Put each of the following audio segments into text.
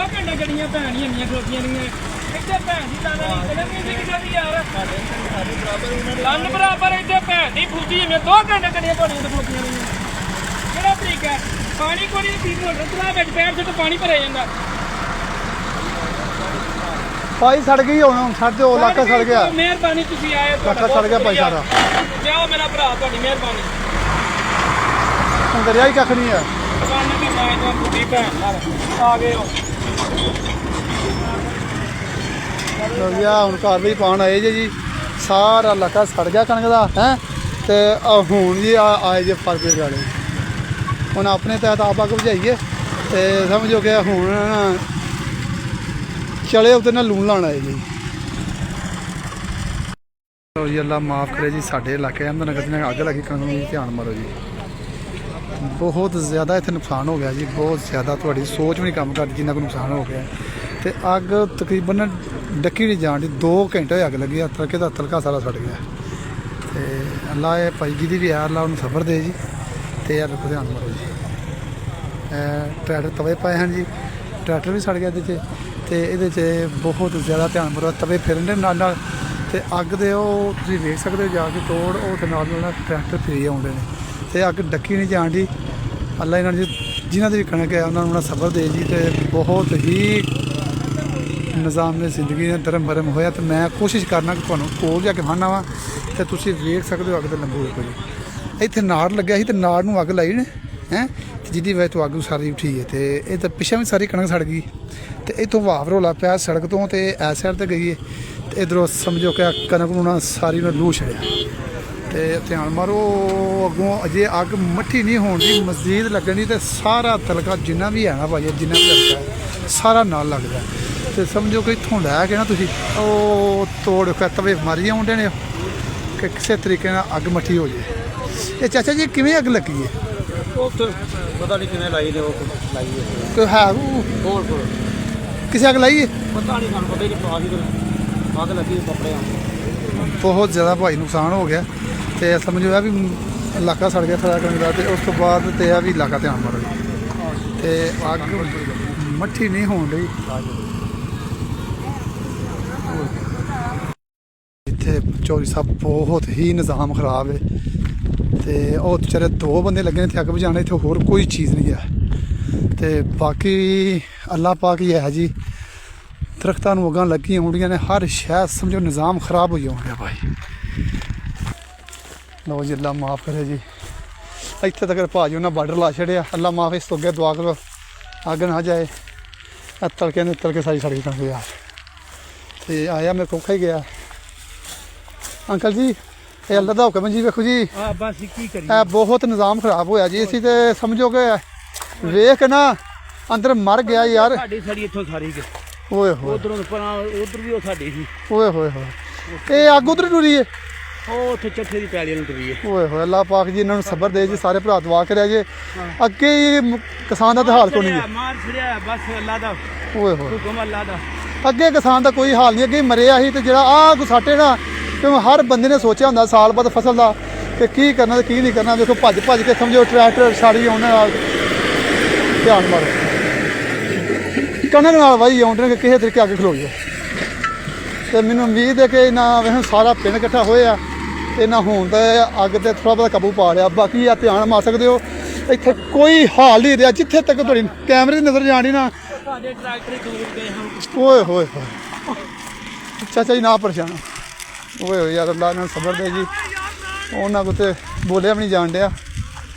ਘੰਟੇ ਗੱਡੀਆਂ ਭੈਣ ਹੀ ਇੰਨੀਆਂ ਖਲੋਤੀਆਂ ਨਹੀਂ ਇੱਥੇ ਭੈਣ ਦੀ ਲਾਣਾ ਨਹੀਂ ਚੱਲਣੀ ਸੀ ਕਿਤੇ ਵੀ ਯਾਰ ਲੰਨ ਬਰਾਬਰ ਇੱਥੇ ਭੈਣ ਦੀ ਫੂਜੀ ਜਿਵੇਂ 2 ਘੰਟੇ ਗੱਡੀਆਂ ਪਾਣੀਆਂ ਤੇ ਖਲੋਤੀਆਂ ਨਹੀਂ ਕਿਹੜਾ ਤਰੀਕਾ ਪਾਣੀ ਕੋਈ ਨਹੀਂ ਮੋਟਰ ਚਲਾ ਵਿੱਚ ਪੈਰ ਤੇ ਪਾਣੀ ਭਰਿਆ ਜਾਂਦਾ ਭਾਈ ਸੜ ਗਈ ਹੁਣ ਛੱਡ ਦਿਓ ਇਲਾਕਾ ਸੜ ਗਿਆ ਮਿਹਰਬਾਨੀ ਤੁਸੀਂ ਆਏ ਇਲਾਕਾ ਸੜ ਗਿਆ ਭਾਈ ਸਾਰਾ ਜਾਓ ਮੇਰਾ ਭਰਾ ਤੁਹਾਡੀ ਮਿਹਰਬਾਨੀ ਅੰਦਰ ਹੀ ਕੱਖ ਨਹੀਂ ਹੈ ਦੁਕਾਨ ਦੀ ਮਾਂ ਤੋਂ ਬੁੱਢੀ ਭੈਣ ਨਾਲ ਆ ਗਏ ਹੋ ਲੋ ਜੀ ਹੁਣ ਕਾਰਵਾਈ ਪਾਉਣ ਆਏ ਜੀ ਸਾਰਾ ਇਲਾਕਾ ਸੜ ਗਿਆ ਕਣਕ ਦਾ ਹੈ ਤੇ ਹੁਣ ਜੀ ਆਏ ਜੇ ਫਰਕੇ ਵਾਲੇ ਹੁਣ ਆਪਣੇ ਤਹਿਤ ਆਪ ਅੱਗ ਬੁਝਾਈਏ ਤੇ ਸਮਝੋ ਕਿ ਹੁਣ ਚਲੇ ਉੱਤੇ ਨਾਲ ਲੂਣ ਲਾਉਣ ਆਏ ਜੀ ਲੋ ਜੀ ਅੱਲਾ ਮਾਫ ਕਰੇ ਜੀ ਸਾਡੇ ਇਲਾਕੇ ਅੰਦਰ ਨਗਰ ਨੇ ਅੱਗ ਲੱਗੀ ਕਣਕ ਨੂੰ ਧਿਆਨ ਮਾਰੋ ਜੀ ਬਹੁਤ ਜ਼ਿਆਦਾ ਇੱਥੇ ਨੁਕਸਾਨ ਹੋ ਗਿਆ ਜੀ ਬਹੁਤ ਜ਼ਿਆਦਾ ਤੁਹਾਡੀ ਸੋਚ ਵੀ ਨਹੀਂ ਕੰਮ ਕਰਦੀ ਜਿੰਨਾ ਕੁ ਨੁਕਸਾਨ ਹੋ ਗਿਆ ਤੇ ਅੱਗ ਤਕਰੀਬਨ ਡੱਕੀ ਨਹੀਂ ਜਾਣ ਦੀ 2 ਘੰਟੇ ਹੋਏ ਅੱਗ ਲੱਗੀ ਆ ਤੜਕੇ ਦਾ ਤਲਕਾ ਸਾਰਾ ਸੜ ਗਿਆ ਤੇ ਅੱਲਾ ਇਹ ਭਾਈ ਜੀ ਦੀ ਵੀ ਅੱਲਾ ਉਹਨੂੰ ਸਬਰ ਦੇ ਜੀ ਤੇ ਯਾਰ ਧਿਆਨ ਮਾਰੋ ਜੀ ਟਰੈਕਟਰ ਤਵੇ ਪਏ ਹਨ ਜੀ ਟਰੈਕਟਰ ਵੀ ਸੜ ਗਿਆ ਇਹਦੇ 'ਚ ਤੇ ਇਹਦੇ 'ਚ ਬਹੁਤ ਜ਼ਿਆਦਾ ਧਿਆਨ ਮਾਰੋ ਤਵੇ ਫਿਰਨ ਦੇ ਨਾਲ ਤੇ ਅੱਗ ਦੇ ਉਹ ਤੁਸੀਂ ਵੇਖ ਸਕਦੇ ਹੋ ਜਾ ਕੇ ਤੋੜ ਉਹ ਤੇ ਨਾਲ ਟਰੈਕਟਰ ਫਿਰੀ ਆਉਂਦੇ ਨੇ ਤੇ ਅੱਗ ਡੱਕੀ ਨਹੀਂ ਜਾਣ ਦੀ ਅੱਲਾ ਇਹਨਾਂ ਦੀ ਜਿਨ੍ਹਾਂ ਦੀ ਵੀ ਕਣਕ ਹੈ ਉਹਨਾਂ ਨੂੰ ਸਬਰ ਦੇ ਜੀ ਤੇ ਬਹੁਤ ਹੀ ਨਿਜ਼ਾਮ ਨੇ ਜ਼ਿੰਦਗੀ ਨੇ ਧਰਮ ਭਰਮ ਹੋਇਆ ਤੇ ਮੈਂ ਕੋਸ਼ਿਸ਼ ਕਰਨਾ ਕਿ ਤੁਹਾਨੂੰ ਕੋਲ ਜਾ ਕੇ ਖਾਣਾ ਵਾ ਤੇ ਤੁਸੀਂ ਵੇਖ ਸਕਦੇ ਹੋ ਅੱਗ ਦੇ ਲੰਬੂ ਦੇਖੋ ਜੀ ਇੱਥੇ ਨਾੜ ਲੱਗਿਆ ਸੀ ਤੇ ਨਾੜ ਨੂੰ ਅੱਗ ਲਾਈ ਨੇ ਹੈ ਜਿਹਦੀ ਵਜ੍ਹਾ ਤੋਂ ਅੱਗ ਸਾਰੀ ਉੱਠੀ ਹੈ ਤੇ ਇਹ ਤਾਂ ਪਿੱਛੇ ਵੀ ਸਾਰੀ ਕਣਕ ਸੜ ਗਈ ਤੇ ਇੱਥੋਂ ਵਾਵ ਰੋਲਾ ਪਿਆ ਸੜਕ ਤੋਂ ਤੇ ਇਸ ਸਾਈਡ 'ਤੇ ਗਈ ਹੈ ਤੇ ਇੱਧਰੋਂ ਸਮਝੋ ਕਿ ਕਣਕ ਨੂੰ ਨਾ ਸਾਰੀ ਨੂੰ ਲੂ ਛੜਿਆ ਤੇ ਧਿਆਨ ਮਾਰੋ ਅੱਗੋਂ ਅਜੇ ਅੱਗ ਮੱਠੀ ਨਹੀਂ ਹੋਣ ਦੀ ਮਜ਼ੀਦ ਲੱਗਣੀ ਤੇ ਸਾਰਾ ਤਲਕਾ ਜਿੰਨਾ ਵੀ ਹੈ ਨਾ ਭਾਈ ਜਿੰਨਾ ਵੀ ਹਲਕਾ ਸਾਰਾ ਨਾਲ ਲੱਗਦਾ ਤੇ ਸਮਝੋ ਕਿ ਇੱਥੋਂ ਲੈ ਕੇ ਨਾ ਤੁਸੀਂ ਉਹ ਤੋੜ ਕੇ ਤਵੇ ਮਾਰੀ ਆਉਂਦੇ ਨੇ ਕਿ ਕਿਸੇ ਤਰੀਕੇ ਨਾਲ ਅੱਗ ਮੱਠੀ ਹੋ ਜੇ ਇਹ ਚਾਚਾ ਜੀ ਕਿਵੇਂ ਅੱਗ ਲੱਗੀ ਹੈ ਉਹ ਪਤਾ ਨਹੀਂ ਕਿਵੇਂ ਲਾਈ ਨੇ ਉਹ ਲਾਈ ਹੈ ਕੋਈ ਹੈ ਹੋਰ ਕਿਸੇ ਅੱਗ ਲਾਈ ਹੈ ਪਤਾ ਨਹੀਂ ਸਾਨੂੰ ਪਤਾ ਹੀ ਨਹੀਂ ਪਾ ਦੀ ਅੱਗ ਲੱਗੀ ਕੱਪੜਿਆਂ ਬਹੁਤ ਜ਼ਿਆਦਾ ਭਾਈ ਨੁਕਸਾਨ ਹੋ ਗਿਆ ਤੇ ਸਮਝੋ ਇਹ ਵੀ ਇਲਾਕਾ ਸੜ ਗਿਆ ਸਾਰਾ ਕਣਕ ਦਾ ਤੇ ਉਸ ਤੋਂ ਬਾਅਦ ਤੇ ਇਹ ਵੀ ਇਲਾਕਾ ਧਿਆਨ ਮਾਰੋ ਤੇ ਅੱਗ ਮੱਠੀ ਨਹੀਂ ਹੋਣ ਰਹੀ ਇੱਥੇ ਚੌਧਰੀ ਸਾਹਿਬ ਬਹੁਤ ਹੀ ਨਿਜ਼ਾਮ ਖਰਾਬ ਹੈ ਤੇ ਉਹ ਵਿਚਾਰੇ 2 ਬੰਦੇ ਲੱਗੇ ਨੇ ਇੱਥੇ ਅੱਗ ਬੁਝਾਉਣ ਇੱਥੇ ਹੋਰ ਕੋਈ ਚੀਜ਼ ਨਹੀਂ ਹੈ ਤੇ ਬਾਕੀ ਅੱਲਾ ਪਾਕ ਹੀ ਹੈ ਜੀ ਦਰਖਤਾਂ ਨੂੰ ਅੱਗਾਂ ਲੱਗੀਆਂ ਹੁੰਦੀਆਂ ਨੇ ਹਰ ਸ਼ਾਇਦ ਸਮਝੋ ਨਿਜ਼ਾਮ ਖਰਾਬ ਹੋਈ ਹੋਣ ਰਿਹਾ ਭਾਈ ਲਓ ਜੀ ਅੱਲਾ ਮਾਫ ਕਰੇ ਜੀ ਇੱਥੇ ਤੱਕ ਭਾਜੀ ਉਹਨਾਂ ਬਾਰਡਰ ਲਾ ਛੜਿਆ ਅੱਲਾ ਮਾਫ ਇਸ ਤੋਂ ਅੱਗੇ ਦੁਆ ਕਰੋ ਅੱਗ ਨਾ ਜਾਏ ਤਲਕੇ ਨੇ ਤਲਕੇ ਸਾਰੀ ਸੜ ਗਈ ਕਣਕ ਯਾਰ ਤੇ ਆਇਆ ਮੇਰੇ ਕੋਲ ਹੀ ਗਿਆ ਅੰਕਲ ਜੀ ਇਹ ਅੱਲਾ ਦਾ ਹੁਕਮ ਜੀ ਵੇਖੋ ਜੀ ਬਸ ਕੀ ਕਰੀਏ ਇਹ ਬਹੁਤ ਨਿਜ਼ਾਮ ਖਰਾਬ ਹੋਇਆ ਜੀ ਅਸੀਂ ਤੇ ਸਮਝੋ ਕਿ ਵੇਖ ਨਾ ਅੰਦਰ ਮਰ ਗਿਆ ਯਾਰ ਸਾਡੀ ਸੜੀ ਇੱਥੋਂ ਸਾਰੀ ਓਏ ਹੋਏ ਉਧਰੋਂ ਪਰਾਂ ਉਧਰ ਵੀ ਉਹ ਸਾਡੀ ਸੀ ਓਏ ਹੋਏ ਹੋਏ ਇਹ ਅੱਗ ਉਧਰ ਟੁਰੀ ਹੈ ਉਹ ਉੱਥੇ ਚੱਠੇ ਦੀ ਪੈਲੀ ਨੂੰ ਟੁਰੀ ਹੈ ਓਏ ਹੋਏ ਅੱਲਾ ਪਾਕ ਜੀ ਇਹਨਾਂ ਨੂੰ ਸਬਰ ਦੇ ਜੀ ਸਾਰੇ ਭਰਾ ਦੁਆ ਕਰਿਆ ਜੇ ਅੱਗੇ ਹੀ ਕਿਸਾਨ ਦਾ ਤਾਂ ਹਾਲ ਕੋਈ ਨਹੀਂ ਮਾਰ ਛੜਿਆ ਬਸ ਅੱਲਾ ਦਾ ਓਏ ਹੋਏ ਹੁਕਮ ਅੱਲਾ ਦਾ ਅੱਗੇ ਕਿਸਾਨ ਦਾ ਕੋਈ ਹਾਲ ਨਹੀਂ ਅੱਗੇ ਮਰਿਆ ਸੀ ਤੇ ਜਿਹੜਾ ਆਹ ਗੁਸਾਟੇ ਨਾ ਕਿਉਂ ਹਰ ਬੰਦੇ ਨੇ ਸੋਚਿਆ ਹੁੰਦਾ ਸਾਲ ਬਾਅਦ ਫਸਲ ਦਾ ਕਿ ਕੀ ਕਰਨਾ ਤੇ ਕੀ ਨਹੀਂ ਕਰਨਾ ਵੇਖੋ ਭੱਜ ਭੱਜ ਕੇ ਸਮਝੋ ਟਰੈਕਟਰ ਸਾੜੀ ਉਹਨਾਂ ਨਾਲ ਧਿਆਨ ਮਾਰੋ ਕਣਕ ਨਾਲ ਵਾਹੀ ਆਉਂਦੇ ਨੇ ਕਿਸੇ ਤਰੀਕੇ ਅੱਗ ਖਲੋਈ ਤੇ ਮੈਨੂੰ ਉਮੀਦ ਹੈ ਕਿ ਇਹਨਾਂ ਵੇਖ ਸਾਰਾ ਪਿੰਡ ਇਕੱਠਾ ਹੋਇਆ ਇਹਨਾਂ ਹੁਣ ਤਾਂ ਅੱਗ ਤੇ ਥੋੜ੍ਹਾ ਬਹੁਤਾ ਕਾਬੂ ਪਾ ਲਿਆ ਬਾਕੀ ਆ ਧਿਆਨ ਮਾਰ ਸਕਦੇ ਹੋ ਇੱਥੇ ਕੋਈ ਹਾਲ ਨਹੀਂ ਰਿਹਾ ਜਿੱਥੇ ਤੱਕ ਤੁਹਾਡੀ ਕੈਮਰੇ ਦੀ ਨਜ਼ਰ ਜਾਣੀ ਨਾ ਸਾਡੇ ਟਰੈਕਟਰ ਹੀ ਦੂਰ ਗਏ ਹਨ ਓਏ ਹੋਏ ਹੋਏ ਚਾਚਾ ਜੀ ਨਾ ਪਰੇਸ਼ਾਨ ਓਏ ਹੋਏ ਯਾਰ ਅੱਲਾ ਨਾਲ ਸਬਰ ਦੇ ਜੀ ਉਹਨਾਂ ਕੋਲ ਤੇ ਬੋਲਿਆ ਵੀ ਨਹੀਂ ਜਾਣ ਡਿਆ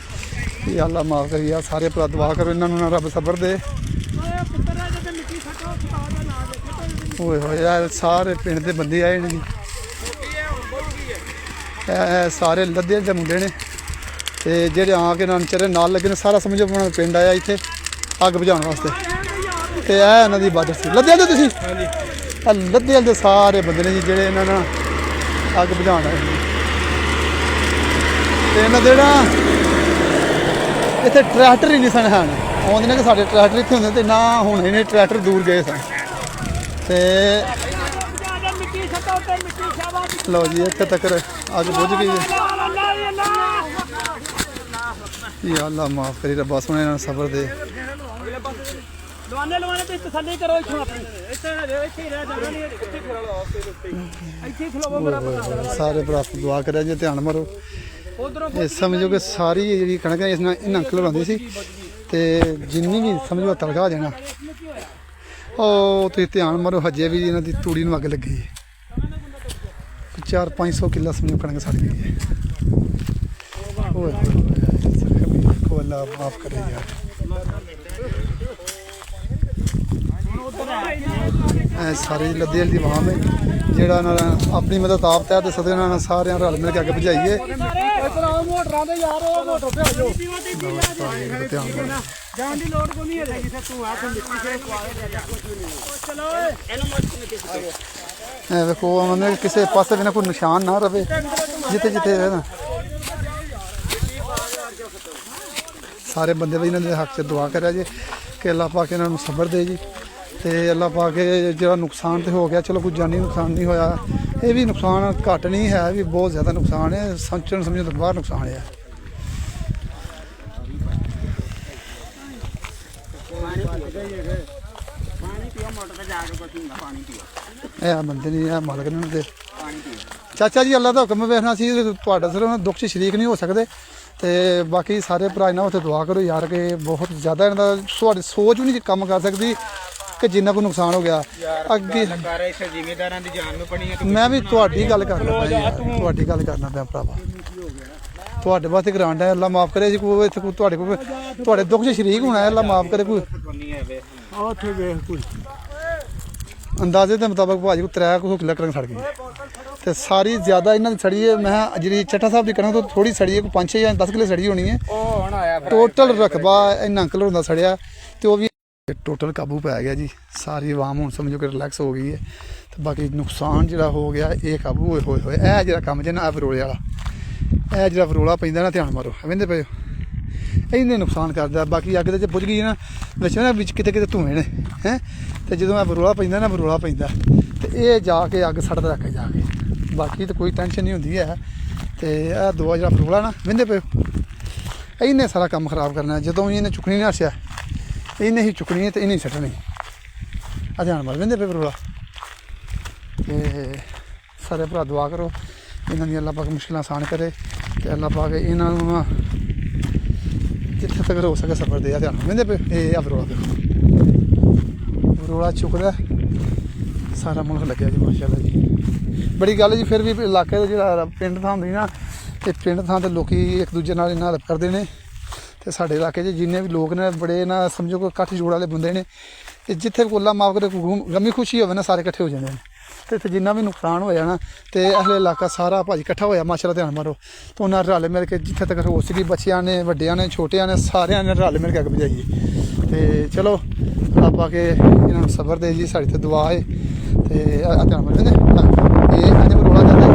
ਇਹ ਅੱਲਾ ਮਾਫ ਕਰੀ ਯਾਰ ਸਾਰੇ ਭਰਾ ਦੁਆ ਕਰੋ ਇਹਨਾਂ ਨੂੰ ਨਾ ਰੱਬ ਸਬਰ ਦੇ ਓਏ ਹੋਏ ਯਾਰ ਸਾਰੇ ਪਿੰਡ ਦੇ ਬੰਦੇ ਆਏ ਨੇ ਜੀ ਇਹ ਸਾਰੇ ਲੱਦੇ ਦੇ ਮੁੰਡੇ ਨੇ ਤੇ ਜਿਹੜੇ ਆ ਕੇ ਵਿਚਾਰੇ ਨਾਲ ਲੱਗੇ ਨੇ ਸਾਰਾ ਸਮਝੋ ਆਪਣਾ ਪਿੰਡ ਆਇਆ ਇੱਥੇ ਅੱਗ ਬੁਝਾਉਣ ਵਾਸਤੇ ਤੇ ਇਹ ਇਹਨਾਂ ਦੀ ਬਾਦਰ ਸੀ ਲੱਦੇ ਦੇ ਤੁਸੀਂ ਲੱਦੇ ਦੇ ਸਾਰੇ ਬੰਦੇ ਨੇ ਜੀ ਜਿਹੜੇ ਇਹਨਾਂ ਨਾਲ ਅੱਗ ਬੁਝਾਉਣ ਆਏ ਤੇ ਇਹਨਾਂ ਦੇ ਨਾ ਇੱਥੇ ਟਰੈਕਟਰ ਹੀ ਨਹੀਂ ਸਨ ਹਨ ਆਉਂਦੇ ਨੇ ਕਿ ਸਾਡੇ ਟਰੈਕਟਰ ਇੱਥੇ ਹੁੰਦੇ ਤੇ ਨਾ ਹੁਣ ਇਹਨੇ ਟਰੈਕਟਰ ਦੂਰ ਗਏ ਸਨ ਤੇ ਲਓ ਜੀ ਇੱਥੇ ਤੱਕ ਅੱਗ ਬੁਝ ਗਈ ਹੈ ਯਾ ਅੱਲਾ ਮਾਫ ਕਰੀ ਰੱਬਾ ਸੋਹਣੇ ਨਾਲ ਸਬਰ ਦੇ ਲਵਾਨੇ ਤੇ ਤਸੱਲੀ ਕਰੋ ਇੱਥੋਂ ਆਪਣੀ ਇੱਥੇ ਹੀ ਰਹਿ ਜਾਣਾ ਨਹੀਂ ਇੱਥੇ ਖੜਾ ਲਓ ਇੱਥੇ ਖਲੋਵੋ ਮੇਰਾ ਪਤਾ ਸਾਰੇ ਭਰਾ ਦੁਆ ਕਰਿਆ ਜੇ ਧਿਆਨ ਮਾਰੋ ਉਧਰੋਂ ਇਹ ਸਮਝੋ ਕਿ ਸਾਰੀ ਜਿਹੜੀ ਕਣਕ ਹੈ ਇਸ ਨਾਲ ਇਹਨਾਂ ਅੰਕਲ ਲਾਉਂਦੇ ਸੀ ਤੇ ਜਿੰਨੀ ਵੀ ਸਮਝੋ ਤਲਗਾ ਹੋ ਜਾਣਾ ਉਹ ਤੁਸੀਂ ਧਿਆਨ ਮਾਰੋ ਹਜੇ ਵੀ ਇਹਨਾਂ ਦੀ ਤੂੜੀ ਨੂੰ ਅੱਗ ਲੱਗੀ ਹੈ 400-500 ਕਿੱਲਾ ਸਮਝੋ ਕਣਕ ਸੜ ਗਈ ਹੈ ਓਏ ਕੋ ਅੱਲਾ ਮਾਫ ਕਰੇ ਯਾਰ ਇਹ ਸਾਰੇ ਲੱਦੇ ਦੀ ਆਵਾਮ ਹੈ ਜਿਹੜਾ ਨਾਲ ਆਪਣੀ ਮਦਦ ਆਪ ਤਹਿ ਤੇ ਸਦੇ ਨਾਲ ਸਾਰਿਆਂ ਰਲ ਮਿਲ ਕੇ ਅੱਗੇ ਭਜਾਈਏ ਮੋਟਰਾਂ ਦੇ ਯਾਰ ਉਹ ਮੋਟਰ ਭੇਜੋ ਜਾਣ ਦੀ ਲੋੜ ਕੋਈ ਨਹੀਂ ਹੈ ਜਿੱਥੇ ਤੂੰ ਆ ਤੂੰ ਮਿੱਟੀ ਸੇ ਚਲੋ ਇਹਨੂੰ ਮੱਤ ਇਹ ਵੇਖੋ ਉਹਨੇ ਕਿਸੇ ਪਾਸੇ ਵੀ ਨਾ ਕੋਈ ਨਿਸ਼ਾਨ ਨਾ ਰਵੇ ਜਿੱਥੇ ਜਿੱਥੇ ਹੈ ਨਾ ਸਾਰੇ ਬੰਦੇ ਵੀ ਇਹਨਾਂ ਦੇ ਹੱਕ 'ਚ ਦੁਆ ਕਰਿਆ ਜੀ ਕਿ ਅੱਲਾਹ ਪਾਕ ਇਹਨਾਂ ਨੂੰ ਸਬਰ ਦੇ ਜੀ ਤੇ ਅੱਲਾਹ ਪਾਕ ਜਿਹੜਾ ਨੁਕਸਾਨ ਤੇ ਹੋ ਗਿਆ ਚਲੋ ਕੋਈ ਜਾਨੀ ਨੁਕਸਾਨ ਨਹੀਂ ਹੋਇਆ ਇਹ ਵੀ ਨੁਕਸਾਨ ਘੱਟ ਨਹੀਂ ਹੈ ਵੀ ਬਹੁਤ ਜ਼ਿਆਦਾ ਨੁਕਸਾਨ ਹੈ ਸਮਝਣ ਤੋਂ ਬਾਹਰ ਨੁਕਸਾਨ ਹੈ ਇਹ ਬੰਦੇ ਨਹੀਂ ਇਹ ਮਾਲਕ ਨੇ ਦੇ ਚਾਚਾ ਜੀ ਅੱਲਾਹ ਦਾ ਹੁਕਮ ਵੇਖਣਾ ਸੀ ਤੁਹਾਡਾ ਸਿਰ ਉਹਨਾਂ ਦੁੱਖ 'ਚ ਸ਼ਰੀਕ ਨਹੀਂ ਹੋ ਸਕਦੇ ਤੇ ਬਾਕੀ ਸਾਰੇ ਭਰਾ ਇਹਨਾਂ ਉੱਤੇ ਦੁਆ ਕਰੋ ਯਾਰ ਕਿ ਬਹੁਤ ਜ਼ਿਆਦਾ ਇਹਨਾਂ ਦਾ ਤੁਹਾਡੀ ਸੋਚ ਵੀ ਨਹੀਂ ਕੰਮ ਕਰ ਸਕਦੀ ਕਿ ਜਿੰਨਾ ਕੋਈ ਨੁਕਸਾਨ ਹੋ ਗਿਆ ਅੱਗੇ ਜ਼ਿਮੀਂਦਾਰਾਂ ਦੀ ਜਾਨ ਨੂੰ ਪਣੀ ਮੈਂ ਵੀ ਤੁਹਾਡੀ ਗੱਲ ਕਰਨਾ ਪਿਆ ਤੁਹਾਡੀ ਗੱਲ ਕਰਨਾ ਪਿਆ ਭਰਾਵਾ ਤੁਹਾਡੇ ਵਾਸਤੇ ਗਰਾਂਡ ਹੈ ਅੱਲਾ ਮਾਫ ਕਰੇ ਜੀ ਕੋਈ ਇੱਥੇ ਕੋਈ ਤੁਹਾਡੇ ਦੁੱਖ 'ਚ ਸ਼ਰੀਕ ਹੋਣਾ ਹੈ ਅੱਲਾ ਮਾਫ ਕਰੇ ਕੋਈ ਉੱਥੇ ਵੇਖ ਕੋਈ ਅੰਦਾਜ਼ੇ ਦੇ ਮੁਤਾਬਕ ਭਾਜੀ ਕੋਈ 300 ਕਿੱਲਾ ਕਣਕ ਸੜ ਗਈ ਤੇ ਸਾਰੀ ਜ਼ਿਆਦਾ ਇਹਨਾਂ ਦੀ ਸੜੀ ਹੈ ਮੈਂ ਜਿਹੜੀ ਚੱਠਾ ਸਾਹਿਬ ਦੀ ਕਣਕ ਤੋਂ ਥੋੜੀ ਸੜੀ ਹੈ ਕੋਈ 5-6 ਜਾਂ 10 ਕਿੱਲੇ ਸੜੀ ਹੋਣੀ ਹੈ ਉਹ ਹੁਣ ਆਇਆ ਟੋਟਲ ਰਕਬਾ ਇਹਨਾਂ ਅੰਕਲ ਹੁੰਦਾ ਸੜਿਆ ਤੇ ਉਹ ਵੀ ਟੋਟਲ ਕਾਬੂ ਪੈ ਗਿਆ ਜੀ ਸਾਰੀ ਆਵਾਮ ਹੁਣ ਸਮਝੋ ਕਿ ਰਿਲੈਕਸ ਹੋ ਗਈ ਹੈ ਤੇ ਬਾਕੀ ਨੁਕਸਾਨ ਜਿਹੜਾ ਹੋ ਗਿਆ ਇਹ ਕਾਬੂ ਹੋਏ ਇਹ ਜਿਹੜਾ ਕੰਮ ਜੇ ਨਾ ਫਰੋਲੇ ਵਾਲਾ ਇਹ ਜਿਹੜਾ ਫਰੋਲਾ ਪੈਂਦਾ ਨਾ ਧਿਆਨ ਮਾਰੋ ਕਹਿੰਦੇ ਪਏ ਇਹਨੇ ਨੁਕਸਾਨ ਕਰਦਾ ਬਾਕੀ ਅੱਗ ਦੇ ਜੇ ਬੁਝ ਗਈ ਨਾ ਵਿੱਚ ਕਿਤੇ ਕਿਤੇ ਧੂਏ ਨੇ ਹੈ ਤੇ ਜਦੋਂ ਇਹ ਫਰੋਲਾ ਪੈਂਦਾ ਨਾ ਫਰੋਲਾ ਪੈਂਦਾ ਤੇ ਇਹ ਜਾ ਕੇ ਅੱਗ ਸੜਦਾ ਰੱਖੇ ਜਾ ਕੇ ਬਾਕੀ ਤਾਂ ਕੋਈ ਟੈਨਸ਼ਨ ਨਹੀਂ ਹੁੰਦੀ ਹੈ ਤੇ ਇਹ ਦੋ ਜਿਹੜਾ ਫਰੋਲਾ ਨਾ ਕਹਿੰਦੇ ਪਏ ਇਹਨੇ ਸਾਰਾ ਕੰਮ ਖਰਾਬ ਕਰਨਾ ਜਦੋਂ ਇਹਨੇ ਚੁੱਕਣੀ ਨਾ ਹਸਿਆ ਇਹਨੇ ਹੀ ਚੁੱਕਣੀ ਤੇ ਇਹਨੇ ਸੱਟਣੀ ਆ ਧਿਆਨ ਮਾਰ ਕਹਿੰਦੇ ਪਏ ਫਰੋਲਾ ਤੇ ਸਾਰੇ ਭਰਾ ਦੁਆ ਕਰੋ ਇਹਨਾਂ ਦੀ ਅੱਲਾਹ ਪਾਕ ਮੁਸ਼ਕਿਲਾਂ ਆਸਾਨ ਕਰੇ ਤੇ ਅੱਲਾਹ ਪਾਕ ਇਹਨਾਂ ਨੂੰ ਨਾ ਜਿੱਥੇ ਤੱਕ ਹੋ ਸਕੇ ਸਬਰ ਦੇ ਆ ਧਿਆਨ ਕਹਿੰਦੇ ਪਏ ਇਹ ਆ ਫਰੋਲਾ ਦੇਖੋ ਫਰੋਲਾ ਚੁੱਕਦਾ ਸਾਰਾ ਮੁਲਕ ਲੱਗਿਆ ਜੀ ਮਾਸ਼ਾਅੱਲਾ ਜੀ ਬੜੀ ਗੱਲ ਜੀ ਫਿਰ ਵੀ ਇਲਾਕੇ ਦਾ ਜਿਹੜਾ ਪਿੰਡ ਥਾਂ ਹੁੰਦੀ ਨਾ ਤੇ ਪਿੰਡ ਥਾਂ ਤੇ ਲੋਕੀ ਇੱਕ ਦੂਜੇ ਨਾਲ ਇਹਨਾਂ ਹੈਲਪ ਕਰਦੇ ਨੇ ਤੇ ਸਾਡੇ ਇਲਾਕੇ 'ਚ ਜਿੰਨੇ ਵੀ ਲੋਕ ਨੇ ਬੜੇ ਨਾ ਸਮਝੋ ਕੋਈ ਇਕੱਠ ਜੋੜ ਵਾਲੇ ਬੰਦੇ ਨੇ ਤੇ ਜਿੱਥੇ ਵੀ ਅੱਲਾਹ ਮਾਫ ਕਰੇ ਗਮੀ ਖੁਸ਼ੀ ਹੋਵੇ ਨਾ ਸਾਰੇ ਇਕੱਠੇ ਹੋ ਜਾਂਦੇ ਨੇ ਤੇ ਇੱਥੇ ਜਿੰਨਾ ਵੀ ਨੁਕਸਾਨ ਹੋਇਆ ਨਾ ਤੇ ਅਹਲੇ ਇਲਾਕਾ ਸਾਰਾ ਭਾਜੀ ਇਕੱਠਾ ਹੋਇਆ ਮਾਸ਼ਾਅੱਲਾ ਧਿਆਨ ਮਾਰੋ ਤੇ ਉਹਨਾਂ ਰਲ ਮਿਲ ਕੇ ਜਿੱਥੇ ਤੱਕ ਹੋ ਸਕੀ ਬੱਚਿਆਂ ਨੇ ਵੱਡਿਆਂ ਨੇ ਛੋਟਿਆਂ ਨੇ ਸਾਰਿਆਂ ਨੇ ਰਲ ਮਿਲ ਕੇ ਅੱਗ ਬੁਝਾਈਏ ਤੇ ਚਲੋ ਅੱਲਾਹ ਪਾ ਕੇ ਇਹਨਾਂ ਨੂੰ ਸਬਰ ਦੇ ਜੀ ਸਾਡੀ ਤੇ ਦੁਆ ਹੈ ਤੇ ਧਿਆਨ ਮਾਰੋ ਇਹ ਅੱਜ ਰੋਲਾ ਜਾਂਦਾ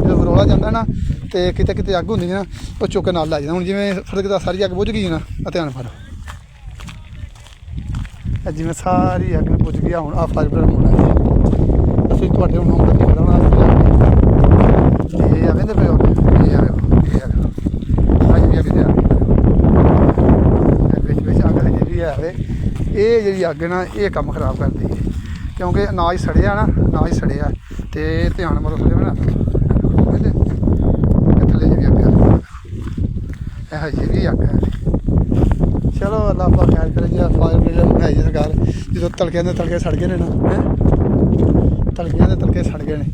ਜਦੋਂ ਰੋਲਾ ਜਾਂਦਾ ਨਾ ਤੇ ਕਿਤੇ ਕਿਤੇ ਅੱਗ ਹੁੰਦੀ ਨਾ ਉਹ ਚੁੱਕ ਨਾਲ ਲੈ ਜਾਂਦਾ ਹੁਣ ਜਿਵੇਂ ਫਰਕ ਦਾ ਸਾਰੀ ਅੱਗ ਬੁਝ ਗਈ ਨਾ ਧਿਆਨ ਮਾਰੋ ਜਿਵੇਂ ਸਾਰੀ ਅੱਗ ਬੁਝ ਗਈ ਹੁਣ ਆ ਫਾਈਬਰ ਹੋਣਾ ਅਸੀਂ ਤੁਹਾਡੇ ਹੁਣ ਨੰਬਰ ਕੀ ਕਰਾਉਣਾ ਇਹ ਆਵੇਂ ਦੇ ਪਿਓ ਇਹ ਅੱਜ ਵੀ ਅੱਗ ਜਾ ਵਿੱਚ ਅੱਗ ਜਿਹੜੀ ਹੈ ਇਹ ਜਿਹੜੀ ਅੱਗ ਨਾ ਇਹ ਕੰਮ ਖਰਾਬ ਕਰਦੀ ਹੈ ਕਿਉਂਕਿ ਅਨਾਜ ਸੜਿਆ ਨਾ ਅਨਾਜ ਸੜਿਆ ਤੇ ਧਿਆਨ ਮਾਰੋ ਥੋੜੇ ਬਣਾ ਥੱਲੇ ਜਿਹੜੀ ਅੱਗ ਇਹ ਹਜੇ ਵੀ ਅੱਗ ਹੈ ਚਲੋ ਅੱਲਾਹ ਪਾਕ ਖੈਰ ਕਰੇ ਜੀ ਫਾਇਰ ਬ੍ਰਿਗੇਡ ਬਣਾਈ ਸਰਕਾਰ ਜਦੋਂ ਤਲਕਿਆਂ ਦੇ ਤਲਕੇ ਸੜ ਗਏ ਨੇ ਨਾ ਹੈ ਤਲਕਿਆਂ ਦੇ ਤਲਕੇ ਸੜ ਗਏ ਨੇ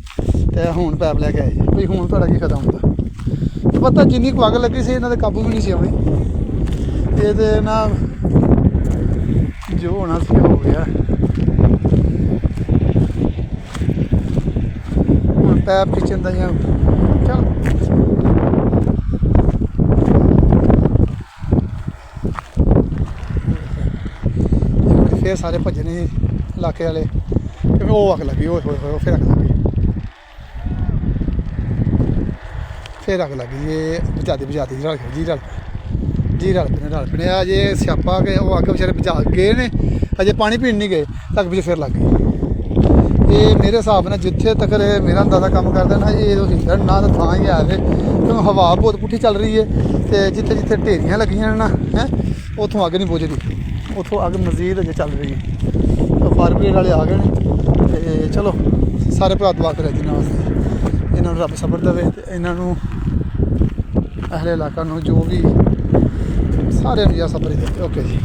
ਤੇ ਹੁਣ ਪੈਪ ਲੈ ਕੇ ਆਏ ਜੀ ਵੀ ਹੁਣ ਤੁਹਾਡਾ ਕੀ ਖਤਮ ਹੁੰਦਾ ਤੇ ਪਤਾ ਜਿੰਨੀ ਕੁ ਅੱਗ ਲੱਗੀ ਸੀ ਇਹਨਾਂ ਦੇ ਕਾਬੂ ਵੀ ਨਹੀਂ ਸੀ ਆਉਣੀ ਇਹਦੇ ਨਾ ਜੋ ਹੋਣਾ ਸੀ ਹੋ ਗਿਆ ਹੁਣ ਪੈਪ ਖਿੱਚਣ ਦਾ ਜਾਂ ਚਲ ਫਿਰ ਸਾਰੇ ਭੱਜਣੇ ਇਲਾਕੇ ਵਾਲੇ ਕਿਉਂਕਿ ਉਹ ਅੱਗ ਲੱਗੀ ਹੋਏ ਫਿਰ ਅੱਗ ਲੱਗੀ ਫਿਰ ਅੱਗ ਲੱਗੀ ਇਹ ਬੁਝਾਦੀ ਰਲ ਪਏ ਆ ਜੇ ਸਿਆਪਾ ਕਿ ਉਹ ਅੱਗ ਵਿਚਾਰੇ ਬੁਝਾ ਗਏ ਨੇ ਅਜੇ ਪਾਣੀ ਪੀਣ ਨਹੀਂ ਗਏ ਅੱਗ ਵਿੱਚ ਫਿਰ ਲੱਗ ਗਈ ਇਹ ਮੇਰੇ ਹਿਸਾਬ ਨਾਲ ਜਿੱਥੇ ਤੱਕ ਮੇਰਾ ਅੰਦਾਜ਼ਾ ਕੰਮ ਕਰਦਾ ਨਾ ਇਹ ਹਿੱਲਣ ਨਾ ਤਾਂ ਥਾਂ ਹੀ ਆ ਜਾਵੇ ਕਿਉਂਕਿ ਹਵਾ ਬਹੁਤ ਪੁੱਠੀ ਚੱਲ ਰਹੀ ਹੈ ਤੇ ਜਿੱਥੇ ਜਿੱਥੇ ਢੇਰੀਆਂ ਲੱਗੀਆਂ ਨਾ ਹੈ ਉੱਥੋਂ ਅੱਗ ਨਹੀਂ ਬੁਝਦੀ ਉੱਥੋਂ ਅੱਗ ਮਜ਼ੀਦ ਅਜੇ ਚੱਲ ਰਹੀ ਹੈ। ਤਾਂ ਫਾਇਰ ਬ੍ਰਿਗੇਡ ਵਾਲੇ ਆ ਗਏ ਨੇ ਤੇ ਚਲੋ ਸਾਰੇ ਭਰਾ ਦੁਆ ਕਰਿਆ ਜਿਨ੍ਹਾਂ ਵਾਸਤੇ, ਇਹਨਾਂ ਨੂੰ ਰੱਬ ਸਬਰ ਦੇਵੇ ਤੇ ਇਹਨਾਂ ਨੂੰ ਅਹਲੇ ਇਲਾਕਾ ਨੂੰ ਜੋ ਵੀ ਸਾਰਿਆਂ ਨੂੰ ਸਬਰ ਦੇ। ਓਕੇ ਜੀ।